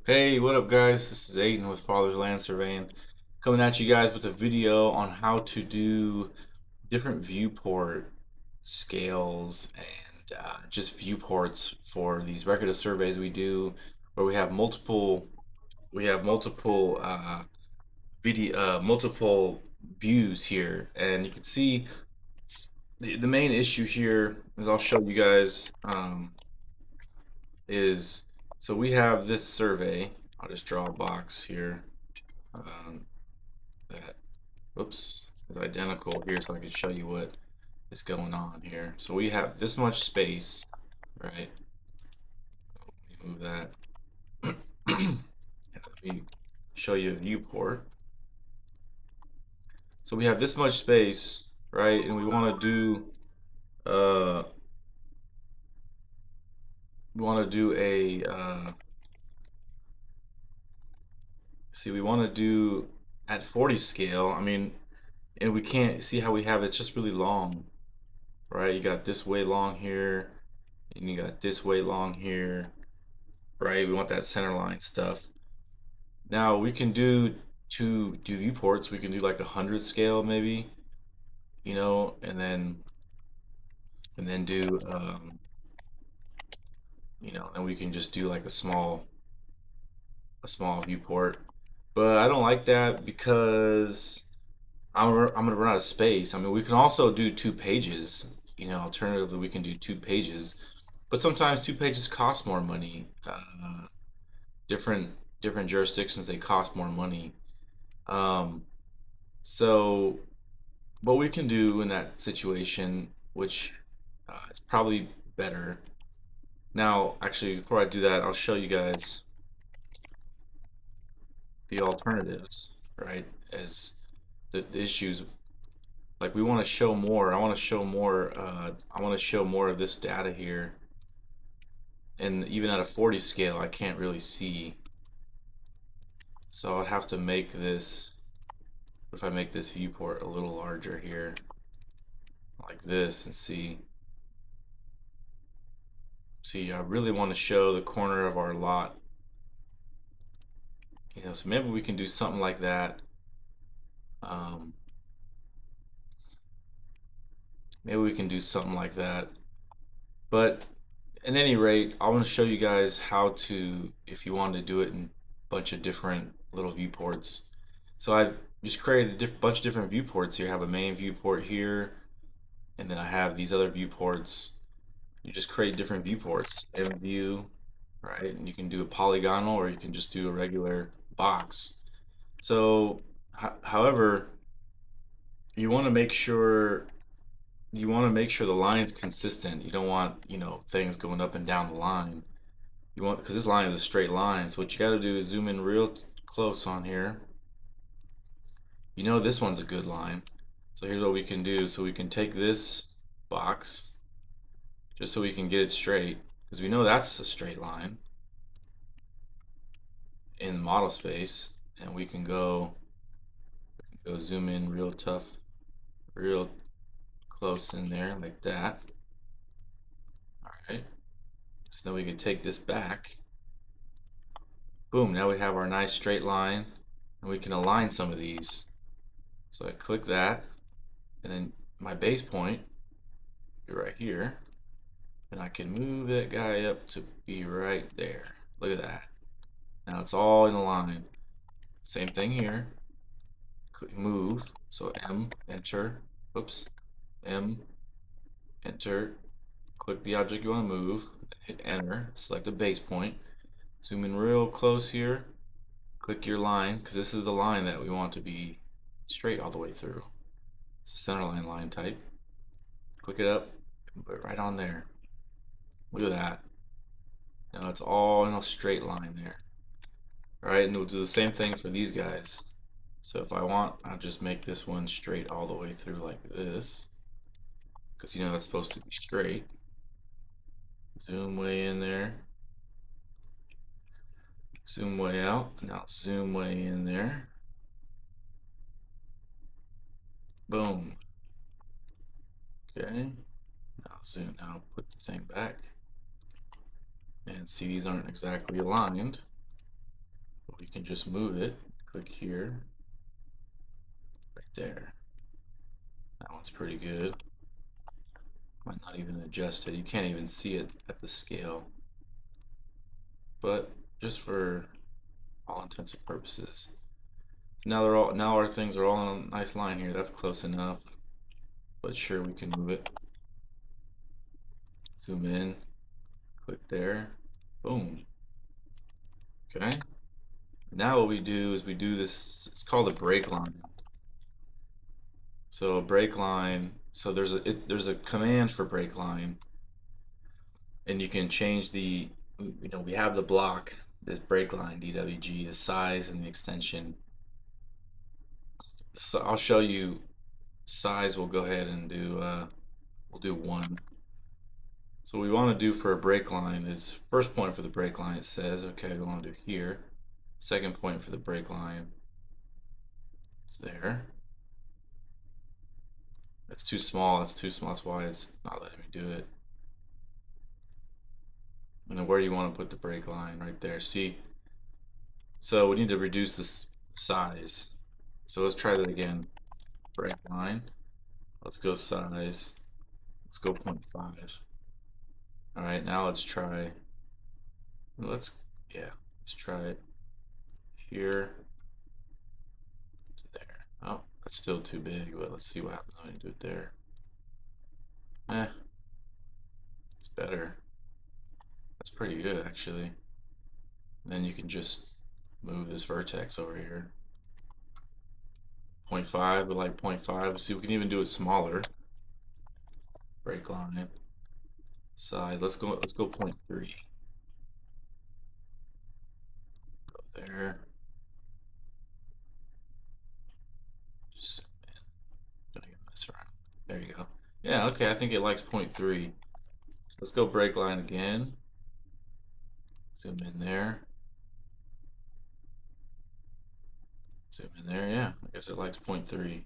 Hey, what up, guys? This is Aiden with Father's Land Surveying, coming at you guys with a video on how to do different viewport scales and just viewports for these record of surveys we do, where we have multiple multiple views here, and you can see the main issue here is I'll show you guys is so we have this survey. I'll just draw a box here. Um, that whoops is identical here so I can show you what is going on here. So we have this much space, right? Let me move that. And let me show you a viewport. So we have this much space, right? And uh we want to do a we want to do at 40 scale. I mean, and we can't see how we have it's just really long, right? You got this way long here, and you got this way long here, right? We want that center line stuff. Now we can do viewports. We can do like 100 scale maybe, and then do then we can just do like a small viewport. But I don't like that because I'm gonna run out of space. I mean, we can also do 2 pages. Alternatively, we can do 2 pages, but sometimes 2 pages cost more money. Different different jurisdictions, they cost more money. Um, so what we can do in that situation, which is probably better. Now, actually, before I do that, I'll show you guys the alternatives, right? As the issues, like we want to show more. I want to show more. I want to show more of this data here, and even at a 40 scale, I can't really see. So I'd have to make this. If I make this viewport a little larger here, like this, and see. See, I really want to show the corner of our lot. So maybe we can do something like that. Um, maybe we can do something like that. But at any rate, I want to show you guys how to, if you want to do it in a bunch of different little viewports. So I've just created a bunch of different viewports here. I have a main viewport here, and then I have these other viewports. You just create different viewports. M view, right? And you can do a polygonal, or you can just do a regular box. So, however, you want to make sure the line's consistent. You don't want, things going up and down the line. You want, because this line is a straight line. So what you got to do is zoom in real close on here. This one's a good line. So here's what we can do. So we can take this box just so we can get it straight, because we know that's a straight line in model space, and we can go zoom in real close in there like that. All right. So then we can take this back. Boom, now we have our nice straight line, and we can align some of these. So I click that, and then my base point be right here, and I can move that guy up to be right there. Look at that. Now it's all in a line. Same thing here. Click move, so M, enter, oops, M, enter, click the object you want to move, hit enter, select a base point, zoom in real close here, click your line, because this is the line that we want to be straight all the way through. It's a centerline line type. Click it up, put it right on there. Look at that. Now it's all in a straight line there. Alright, and we'll do the same thing for these guys. So if I want, I'll just make this one straight all the way through like this, because that's supposed to be straight. Zoom way in there. Zoom way out. Now zoom way in there. Boom. Okay. Now zoom. Now put the thing back. And see, these aren't exactly aligned. we can just move it. Click here, right there. That one's pretty good. Might not even adjust it. You can't even see it at the scale. But just for all intents and purposes. Now our things are all on a nice line here. That's close enough. But sure, we can move it. Zoom in. Click there. Boom. Okay. Now what we do is we do this, it's called a break line. So a break line, so there's a command for break line, and you can change we have the block, this break line, DWG, the size and the extension. So I'll show you size. We'll go ahead and we'll do 1. So what we want to do for a break line is, first point for the break line, it says, okay, we want to do here. Second point for the break line, it's there. It's too small, that's why it's not letting me do it. And then where do you want to put the break line? Right there, see? So we need to reduce this size. So let's try that again. Break line, let's go size, let's go 0.5. All right, now let's try, let's try it here to there. Oh, that's still too big, but let's see what happens when I do it there. It's better. That's pretty good, actually. And then you can just move this vertex over here. 0.5, but like 0.5. See, we can even do it smaller. Break line. Side. Let's go 0.3. Go there. Just don't even mess around. There you go. Yeah, okay, I think it likes 0.3. So let's go break line again. Zoom in there. Zoom in there, yeah. I guess it likes 0.3.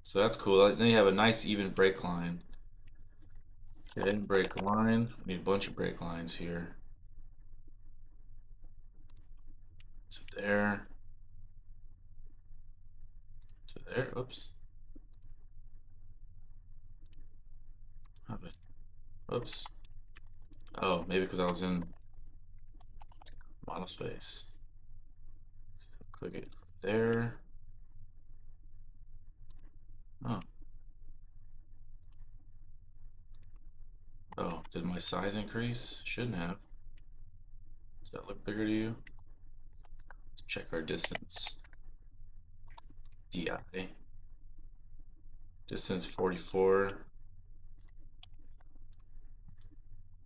So that's cool. Then you have a nice even break line. Okay, break line. We need a bunch of break lines here. So there. To there. Oops. Oops. Oh, maybe because I was in model space. Click it there. Oh. Oh, did my size increase? Shouldn't have. Does that look bigger to you? Let's check our distance. DI. Distance 44.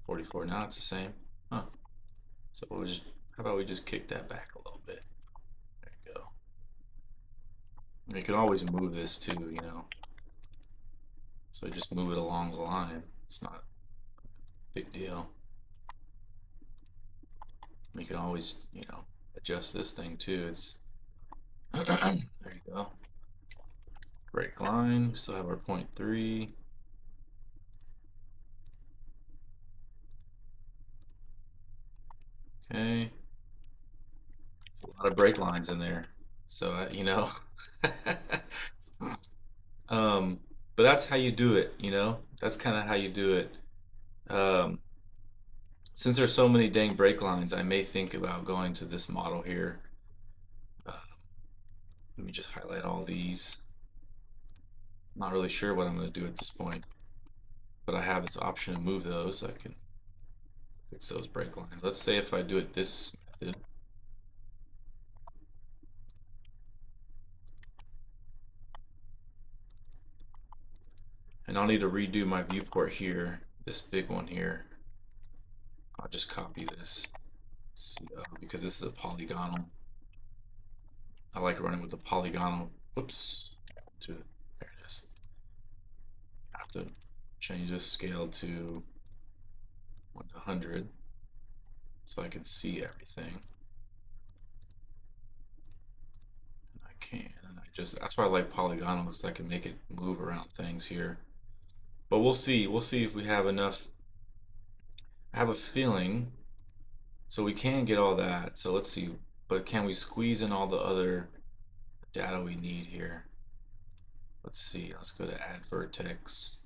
44. Now it's the same. Huh. So we'll just, how about we just kick that back a little bit? There you go. You can always move this too, you know. So just move it along the line. It's not a big deal. You can always, you know, adjust this thing too. It's there you go. Break line. We still have our 0.3. Okay. A lot of break lines in there. So you know. But that's how you do it, you know. That's kind of how you do it. Um, since there's so many dang break lines, I may think about going to this model here. Let me just highlight all these. Not really sure what I'm going to do at this point, but I have this option to move those. So I can fix those break lines. Let's say if I do it this method. And I'll need to redo my viewport here, this big one here. I'll just copy this because this is a polygonal. I like running with the polygonal. Oops. There it is. I have to change this scale to 1 to 100 so I can see everything. And I can. And that's why I like polygonals, so I can make it move around things here. But we'll see. We'll see if we have enough. I have a feeling. So we can get all that. So let's see. but can we squeeze in all the other data we need here? Let's see, let's go to add vertex.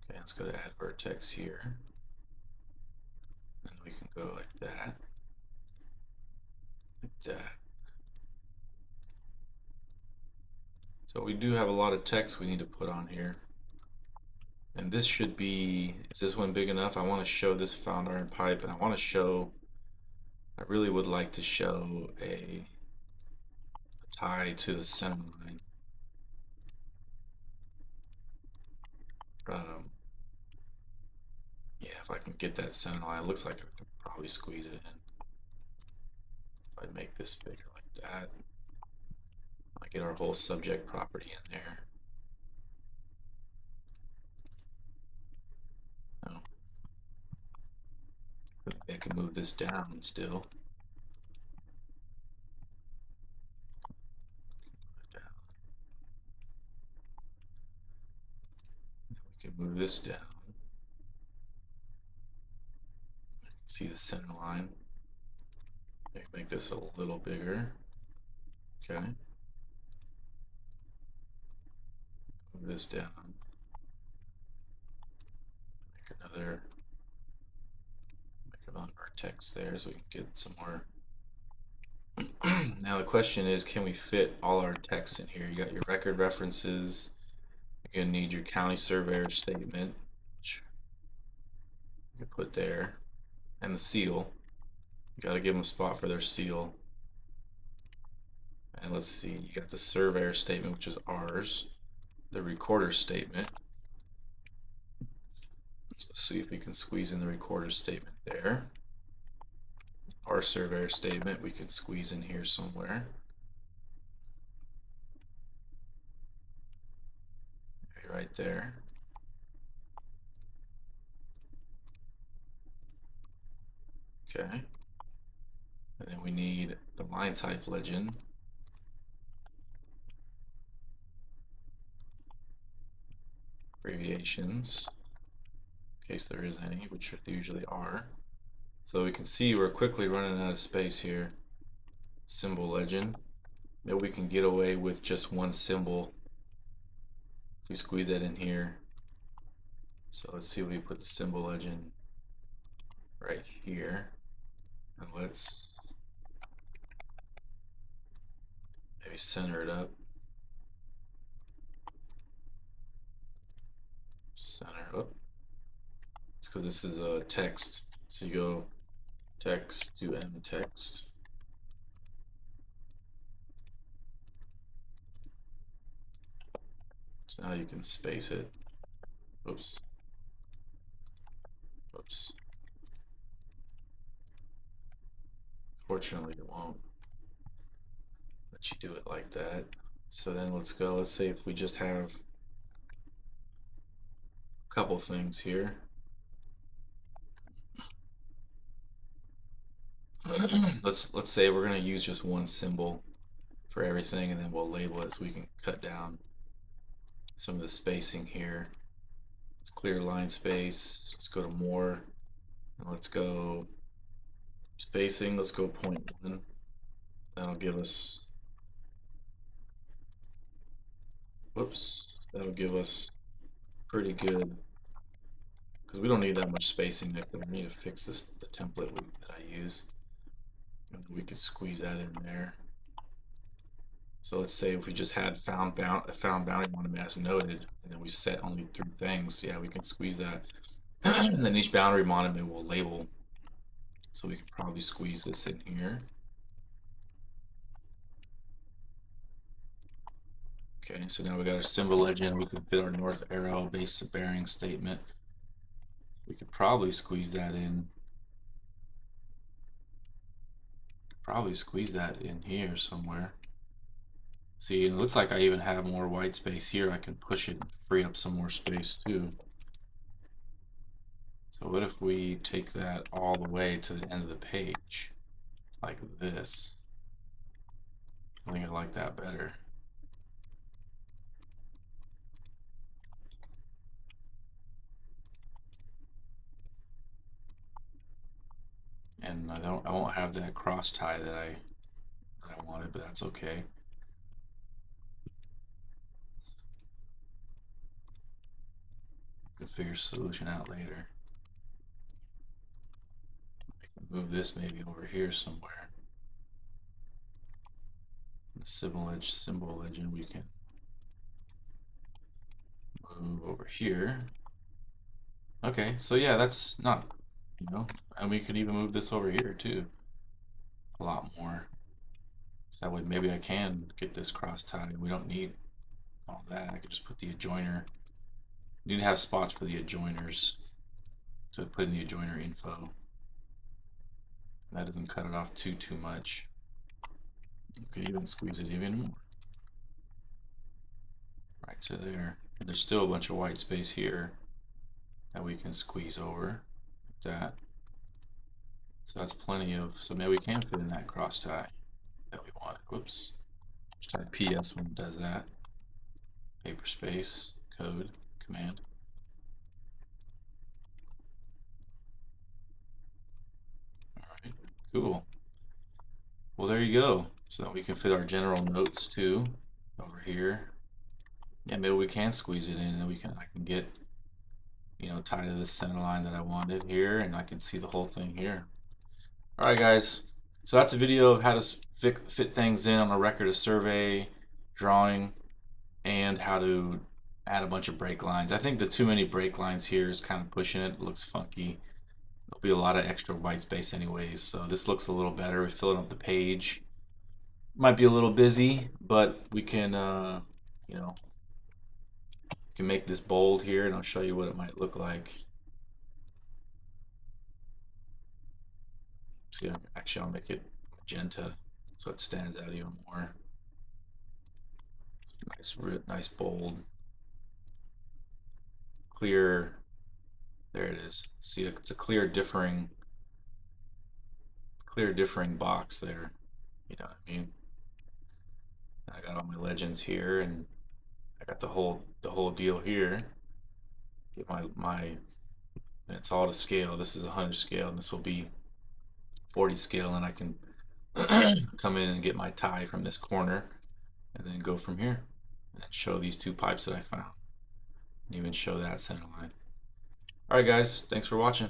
Okay, let's go to add vertex here. And we can go like that. Like that. So we do have a lot of text we need to put on here. And this should be, is this one big enough? I want to show this found iron pipe, and I want to show, I really would like to show a tie to the center line. Yeah, if I can get that center line, it looks like I can probably squeeze it in. If I make this bigger like that, I get our whole subject property in there. Oh. I can move this down still. We can move this down. See the center line. Make this a little bigger. Okay. Move this down. Make another vertex there so we can get some more. Now the question is, can we fit all our text in here? You got your record references. You're gonna need your county surveyor statement, which you can put there, and the seal. You gotta give them a spot for their seal. And let's see, you got the surveyor statement, which is ours, the recorder statement. So let's see if we can squeeze in the recorder statement there. Our surveyor statement we can squeeze in here somewhere. Right there. Okay. And then we need the line type legend. Abbreviations, in case there is any, which there usually are. So we can see we're quickly running out of space here. Symbol legend. Maybe we can get away with just one symbol if we squeeze that in here. So let's see if we put the symbol legend right here. And let's maybe center it up. Center up. It's because this is a text. So you go text to M text. So now you can space it. Oops. Oops. Fortunately, it won't let you do it like that. So then let's go. Let's say if we just have a couple things here. let's say we're going to use just one symbol for everything, and then we'll label it so we can cut down some of the spacing here. Let's clear line space. Let's go to more, and let's go spacing. Let's go 0.1. That'll give us, whoops, that'll give us pretty good, because we don't need that much spacing. We need to fix this, the template that I use. And we could squeeze that in there. So let's say if we just had found boundary monument as noted, and then we set only 3 things, yeah, we can squeeze that. And then each boundary monument will label. So we can probably squeeze this in here. Okay, so now we got our symbol legend. We can fit our north arrow base bearing statement. We could probably squeeze that in. Probably squeeze that in here somewhere. See, it looks like I even have more white space here. I can push it and free up some more space too. So what if we take that all the way to the end of the page, like this? I think I like that better. I won't have that cross tie that I wanted, but that's okay. Could figure solution out later. Move this maybe over here somewhere. The symbol legend we can move over here. Okay, so yeah, that's not, and we could even move this over here too. A lot more. So that way maybe I can get this cross tie. We don't need all that. I could just put the adjoiner. You need to have spots for the adjoiners to put in the adjoiner info. That doesn't cut it off too much. Okay, even squeeze it even more. Right to there. And there's still a bunch of white space here that we can squeeze over like that. So that's plenty of, so maybe we can fit in that cross tie that we want. Whoops. Just type PS when it does that. Paper space, code, command. Alright, cool. Well, there you go. So we can fit our general notes too over here. Yeah, maybe we can squeeze it in and I can get, tied to this center line that I wanted here, and I can see the whole thing here. Alright guys, so that's a video of how to fit things in on a record of survey, drawing, and how to add a bunch of break lines. I think the too many break lines here is kind of pushing it. It looks funky. There'll be a lot of extra white space anyways, so this looks a little better. We're filling up the page. Might be a little busy, but we can, can make this bold here, and I'll show you what it might look like. See, actually, I'll make it magenta so it stands out even more. Nice, bold, clear. There it is. See, it's a clear differing box there. You know what I mean? I got all my legends here, and I got the whole deal here. Get my and it's all to scale. This is 100 scale, and this will be 40 scale, and I can come in and get my tie from this corner, and then go from here, and show these two pipes that I found, and even show that center line. All right, guys, thanks for watching.